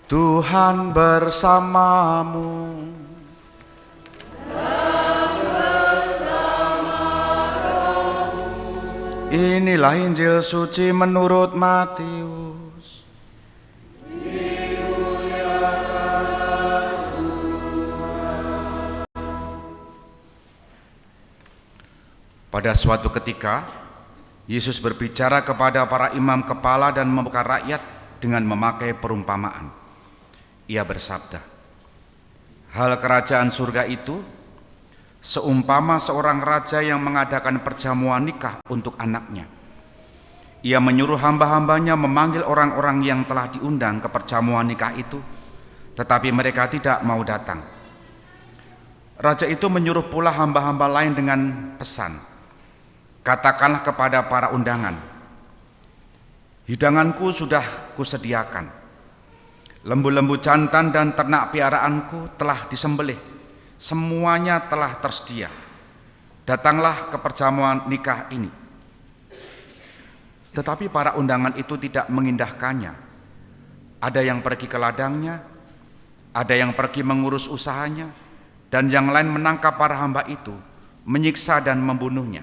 Tuhan bersamamu. Inilah Injil suci menurut Matius. Pada suatu ketika, Yesus berbicara kepada para imam kepala dan membuka rakyat dengan memakai perumpamaan. Ia bersabda, "Hal kerajaan surga itu seumpama seorang raja yang mengadakan perjamuan nikah untuk anaknya. Ia menyuruh hamba-hambanya memanggil orang-orang yang telah diundang ke perjamuan nikah itu, tetapi mereka tidak mau datang. Raja itu menyuruh pula hamba-hamba lain dengan pesan, 'Katakanlah kepada para undangan, hidanganku sudah kusediakan. Lembu-lembu jantan dan ternak piaraanku telah disembelih. Semuanya telah tersedia. Datanglah ke perjamuan nikah ini.' Tetapi para undangan itu tidak mengindahkannya. Ada yang pergi ke ladangnya, ada yang pergi mengurus usahanya, dan yang lain menangkap para hamba itu, menyiksa dan membunuhnya.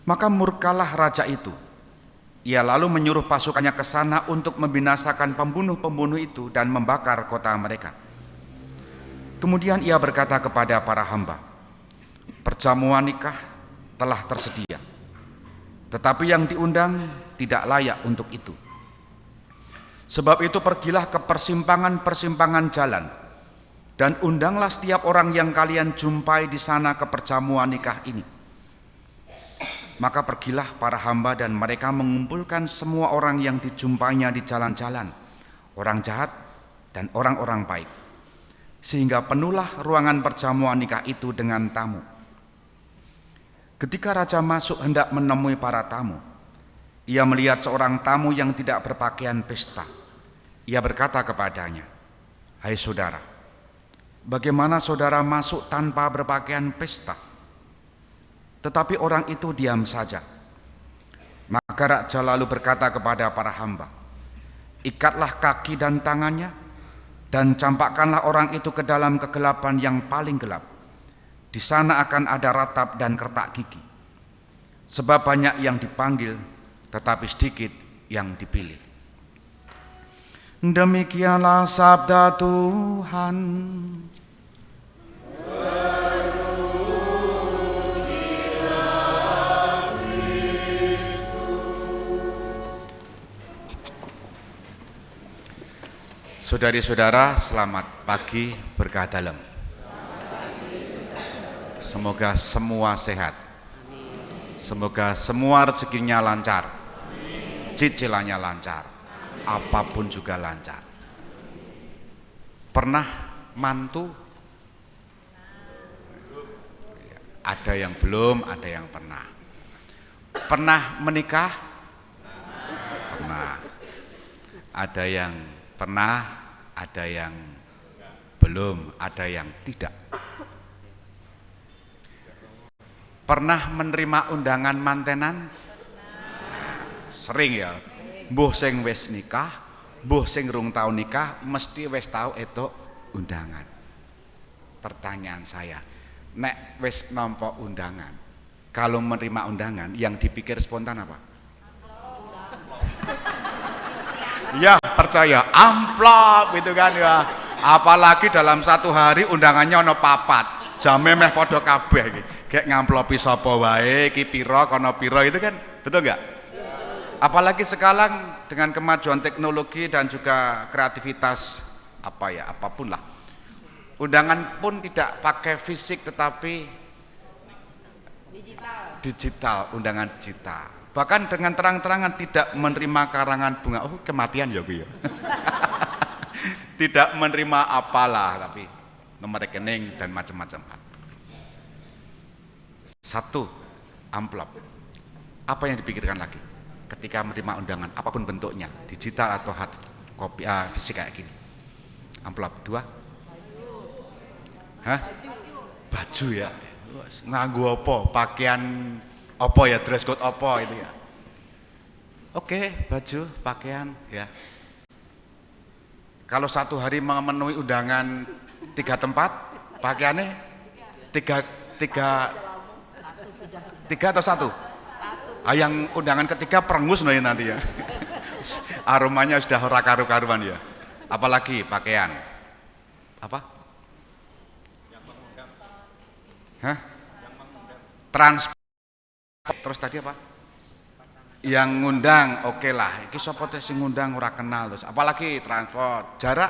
Maka murkalah raja itu. Ia lalu menyuruh pasukannya ke sana untuk membinasakan pembunuh-pembunuh itu dan membakar kota mereka. Kemudian ia berkata kepada para hamba, 'Perjamuan nikah telah tersedia, tetapi yang diundang tidak layak untuk itu. Sebab itu pergilah ke persimpangan-persimpangan jalan dan undanglah setiap orang yang kalian jumpai di sana ke perjamuan nikah ini.' Maka pergilah para hamba dan mereka mengumpulkan semua orang yang dijumpainya di jalan-jalan, orang jahat dan orang-orang baik, sehingga penuhlah ruangan perjamuan nikah itu dengan tamu. Ketika raja masuk hendak menemui para tamu, ia melihat seorang tamu yang tidak berpakaian pesta. Ia berkata kepadanya, 'Hai saudara, bagaimana saudara masuk tanpa berpakaian pesta?' Tetapi orang itu diam saja. Maka raja lalu berkata kepada para hamba, 'Ikatlah kaki dan tangannya dan campakkanlah orang itu ke dalam kegelapan yang paling gelap. Di sana akan ada ratap dan kertak gigi. Sebab banyak yang dipanggil, tetapi sedikit yang dipilih.' Demikianlah sabda Tuhan. Saudari-saudara, selamat pagi, berkah dalam. Semoga semua sehat. Semoga semua rezekinya lancar, cicilannya lancar, apapun juga lancar. Pernah mantu? Ada yang belum, ada yang pernah. Pernah menikah? Pernah. Ada yang pernah, ada yang belum, ada yang tidak. Pernah menerima undangan mantenan? Nah, sering ya. Mbuh sing wis nikah, mbuh sing rung tau nikah, mesti wis tau etuk undangan. Pertanyaan saya, nek wis nampa undangan, kalau menerima undangan, yang dipikir spontan apa? Ya percaya, amplop gitu kan ya. Apalagi dalam satu hari undangannya ono papat, jame meh podo kabeh iki. Gek ngamplopi sapa wae, iki pira kono pira, itu kan betul enggak? Apalagi sekarang dengan kemajuan teknologi dan juga kreativitas apapun lah. Undangan pun tidak pakai fisik tetapi digital, undangan digital. Bahkan dengan terang-terangan tidak menerima karangan bunga. Oh, kematian ya Bu ya. Tidak menerima apalah, tapi nomor rekening dan macam-macam. Satu, amplop. Apa yang dipikirkan lagi ketika menerima undangan, apapun bentuknya, digital atau hard copy, fisik kayak gini? Amplop. Dua, baju ya. Nganggo apa? Pakaian apa ya, dress code apa itu ya. Oke, baju, pakaian ya. Kalau satu hari memenuhi undangan 3 tempat, pakaiannya tiga atau satu? Yang undangan ketiga perengus nanti ya. Aromanya sudah ora karu-karuan ya. Apalagi pakaian. Apa? Hah? Transport. Terus tadi apa? Yang ngundang, oke lah. Iki sapa sing ngundang ora kenal terus. Apalagi transport. Jarak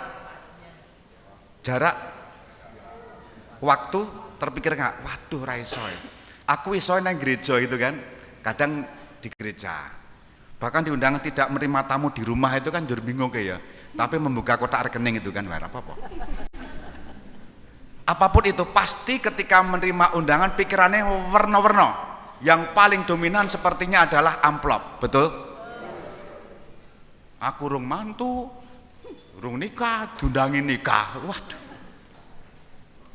waktu terpikir nggak? Waduh ra iso. Aku iso nang gereja itu kan. Kadang di gereja. Bahkan di undangan tidak menerima tamu di rumah itu kan jur bingung ya. Tapi membuka kotak rekening itu kan apa? Apapun itu pasti ketika menerima undangan pikirannya warna-warna. Yang paling dominan sepertinya adalah amplop, betul? Aku rung mantu, rung nikah, diundangin nikah. Waduh.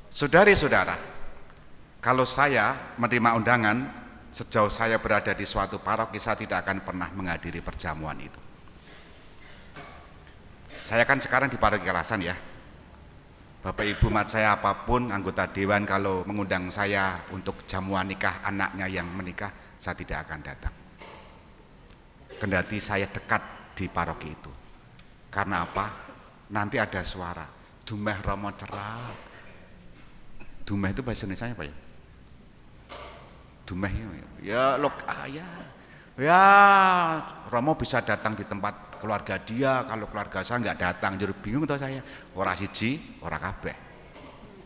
Saudari-saudara, kalau saya menerima undangan, sejauh saya berada di suatu paroki, saya tidak akan pernah menghadiri perjamuan itu. Saya kan sekarang di paroki Kalasan ya. Bapak Ibu mat saya apapun, anggota dewan kalau mengundang saya untuk jamuan nikah anaknya yang menikah, saya tidak akan datang. Kendati saya dekat di paroki itu. Karena apa? Nanti ada suara, dumeh romo cerak. Dumeh itu bahasa Indonesia apa ya? Dumeh ya ya romo bisa datang di tempat keluarga dia, kalau keluarga saya nggak datang, jadi bingung tuh saya. Ora siji, ora kabeh.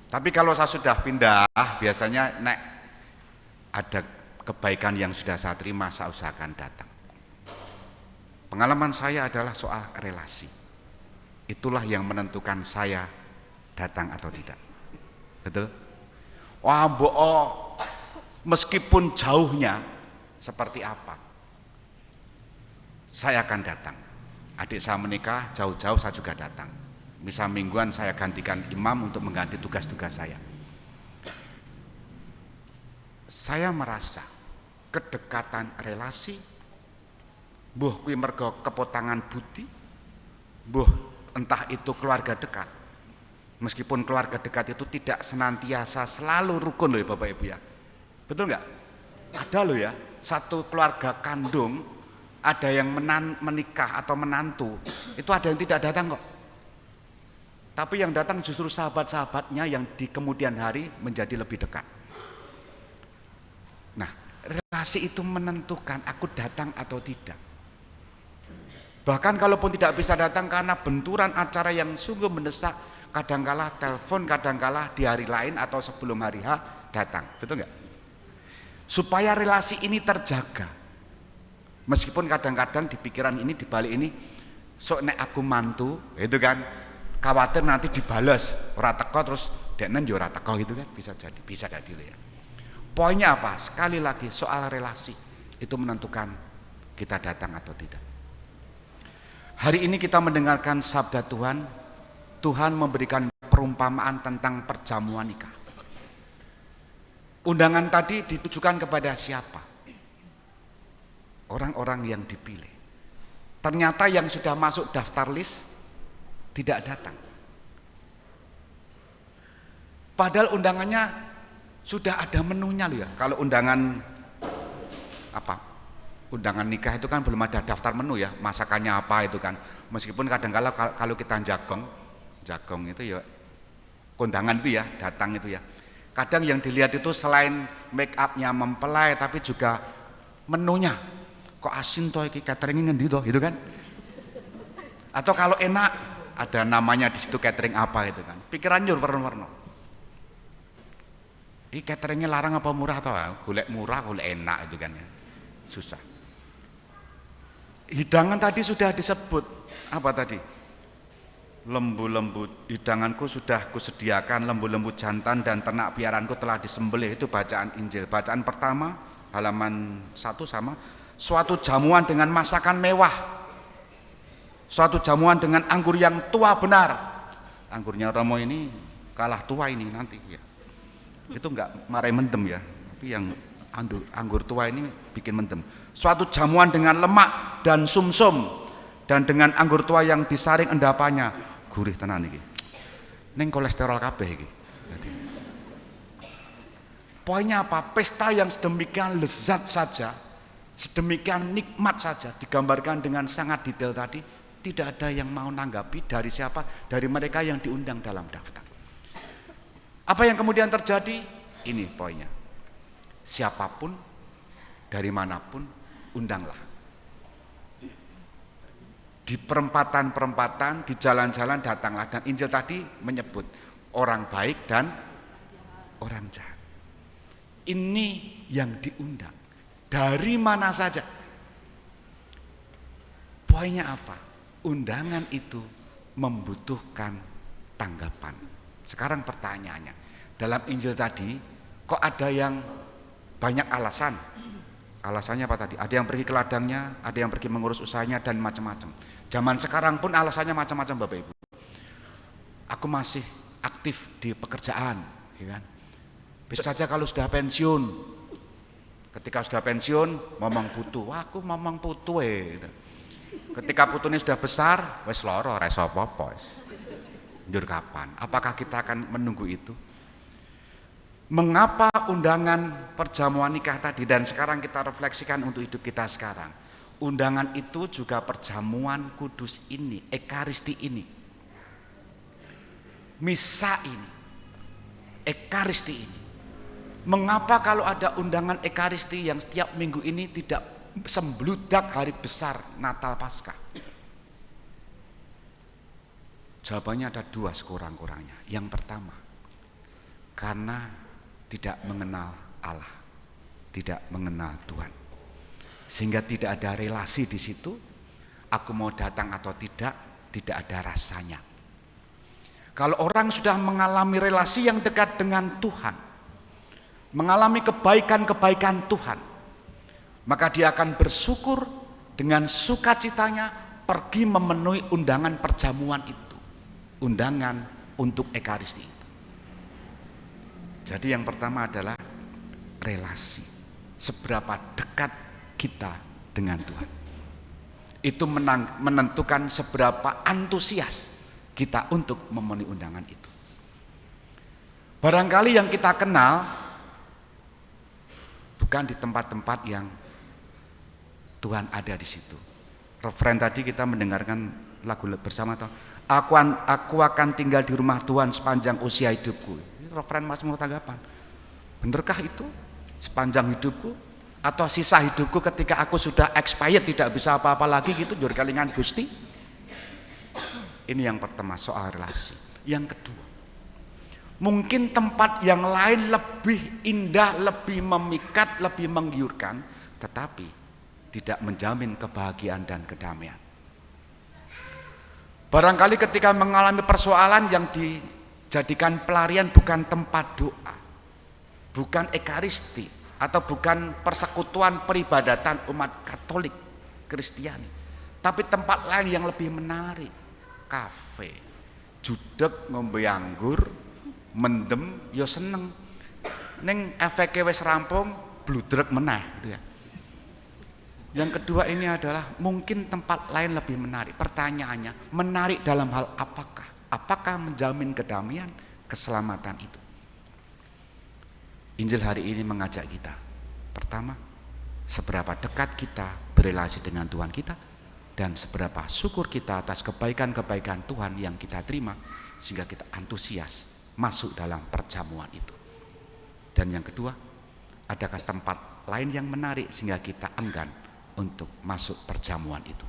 Tapi kalau saya sudah pindah, biasanya nek ada kebaikan yang sudah saya terima, saya usahakan datang. Pengalaman saya adalah soal relasi. Itulah yang menentukan saya datang atau tidak. Betul? Wah, meskipun jauhnya seperti apa, saya akan datang. Adik saya menikah, jauh-jauh saya juga datang. Misal mingguan saya gantikan imam untuk mengganti tugas-tugas saya. Saya merasa kedekatan relasi, buh kuwi mergo kepotangan budi, buh entah itu keluarga dekat. Meskipun keluarga dekat itu tidak senantiasa selalu rukun loh ya Bapak Ibu ya. Betul nggak? Ada loh ya, satu keluarga kandung ada yang menikah atau menantu, itu ada yang tidak datang kok. Tapi yang datang justru sahabat-sahabatnya yang di kemudian hari menjadi lebih dekat. Nah, relasi itu menentukan aku datang atau tidak. Bahkan kalaupun tidak bisa datang karena benturan acara yang sungguh mendesak, kadangkala telepon, kadangkala di hari lain atau sebelum hari H datang, betul nggak? Supaya relasi ini terjaga. Meskipun kadang-kadang di pikiran ini, di balik ini, sok nek aku mantu, itu kan khawatir nanti dibales, ora teko terus deknen yo ora teko gitu kan, bisa jadi ya. Poinnya apa? Sekali lagi soal relasi itu menentukan kita datang atau tidak. Hari ini kita mendengarkan sabda Tuhan. Tuhan memberikan perumpamaan tentang perjamuan nikah. Undangan tadi ditujukan kepada siapa? Orang-orang yang dipilih. Ternyata yang sudah masuk daftar list tidak datang. Padahal undangannya sudah ada menunya loh ya. Kalau undangan undangan nikah itu kan belum ada daftar menu ya, masakannya apa itu kan. Meskipun kadang-kala kalau kita jagong itu ya kondangan itu ya, datang itu ya. Kadang yang dilihat itu selain make upnya mempelai tapi juga menunya. Kok asin toh iki catering ngendi toh gitu kan? Atau kalau enak ada namanya di situ catering apa itu kan. Pikiran nyur warna-warna. Ini cateringnya larang apa murah toh? Golek murah, golek enak itu kan ya. Susah. Hidangan tadi sudah disebut apa tadi? Lembu-lembu hidanganku sudah kusediakan, lembu-lembu jantan dan ternak piaranku telah disembelih. Itu bacaan Injil. Bacaan pertama halaman 1 sama suatu jamuan dengan masakan mewah, suatu jamuan dengan anggur yang tua benar. Anggurnya Romo ini kalah tua ini nanti ya. Itu enggak marai mendem ya, tapi yang anggur tua ini bikin mendem. Suatu jamuan dengan lemak dan sumsum dan dengan anggur tua yang disaring endapannya. gurih tenan iki. Ning kolesterol kabeh iki. Poinnya apa? Pesta yang sedemikian lezat saja, sedemikian nikmat saja, digambarkan dengan sangat detail tadi, tidak ada yang mau nanggapi. Dari siapa? Dari mereka yang diundang dalam daftar. Apa yang kemudian terjadi? Ini poinnya. Siapapun, dari manapun, undanglah. Di perempatan-perempatan, di jalan-jalan datanglah. Dan Injil tadi menyebut orang baik dan orang jahat. Ini yang diundang. Dari mana saja. Poinnya apa? Undangan itu membutuhkan tanggapan. Sekarang pertanyaannya, dalam Injil tadi kok ada yang banyak alasan? Alasannya apa tadi? Ada yang pergi ke ladangnya, ada yang pergi mengurus usahanya dan macam-macam. Zaman sekarang pun alasannya macam-macam Bapak Ibu. Aku masih aktif di pekerjaan, ya kan? Bisa saja kalau sudah pensiun. Ketika sudah pensiun, momong putu. Wah, aku momong putu gitu. Ketika putune sudah besar, wes loro reso apa-apa wis. Njur kapan? Apakah kita akan menunggu itu? Mengapa undangan perjamuan nikah tadi, dan sekarang kita refleksikan untuk hidup kita sekarang. Undangan itu juga perjamuan kudus ini, ekaristi ini. Misa ini, ekaristi ini. Mengapa kalau ada undangan ekaristi yang setiap minggu ini tidak sembludak hari besar Natal Paskah? Jawabannya ada dua sekurang-kurangnya. Yang pertama, karena tidak mengenal Allah, tidak mengenal Tuhan, sehingga tidak ada relasi di situ. Aku mau datang atau tidak ada rasanya. Kalau orang sudah mengalami relasi yang dekat dengan Tuhan, mengalami kebaikan-kebaikan Tuhan, maka dia akan bersyukur dengan sukacitanya pergi memenuhi undangan perjamuan itu, undangan untuk ekaristi itu. Jadi yang pertama adalah relasi, seberapa dekat kita dengan Tuhan. Itu menentukan seberapa antusias kita untuk memenuhi undangan itu. Barangkali yang kita kenal bukan di tempat-tempat yang Tuhan ada di situ. Referen tadi kita mendengarkan lagu bersama toh. Aku akan tinggal di rumah Tuhan sepanjang usia hidupku. Ini referen Mazmur Tanggapan. Benarkah itu sepanjang hidupku? Atau sisa hidupku ketika aku sudah expired, tidak bisa apa-apa lagi gitu, jur kalingan Gusti? Ini yang pertama, soal relasi. Yang kedua, mungkin tempat yang lain lebih indah, lebih memikat, lebih menggiurkan, tetapi tidak menjamin kebahagiaan dan kedamaian. Barangkali ketika mengalami persoalan yang dijadikan pelarian bukan tempat doa, bukan ekaristi, atau bukan persekutuan peribadatan umat Katolik Kristiani, tapi tempat lain yang lebih menarik, kafe, judeg ngombe anggur, mendem yo seneng, ning efeke wis rampung bludrek meneh gitu ya. Yang kedua ini adalah mungkin tempat lain lebih menarik. Pertanyaannya, menarik dalam hal apakah? Apakah menjamin kedamaian, keselamatan itu? Injil hari ini mengajak kita, pertama, seberapa dekat kita berelasi dengan Tuhan kita, dan seberapa syukur kita atas kebaikan-kebaikan Tuhan yang kita terima, sehingga kita antusias masuk dalam perjamuan itu. Dan yang kedua, adakah tempat lain yang menarik sehingga kita enggan untuk masuk perjamuan itu?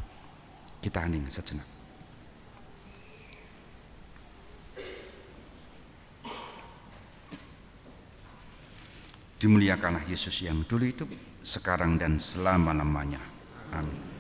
Kita hening sejenak. Dimuliakanlah Yesus yang dulu hidup, sekarang dan selama-lamanya. Amin.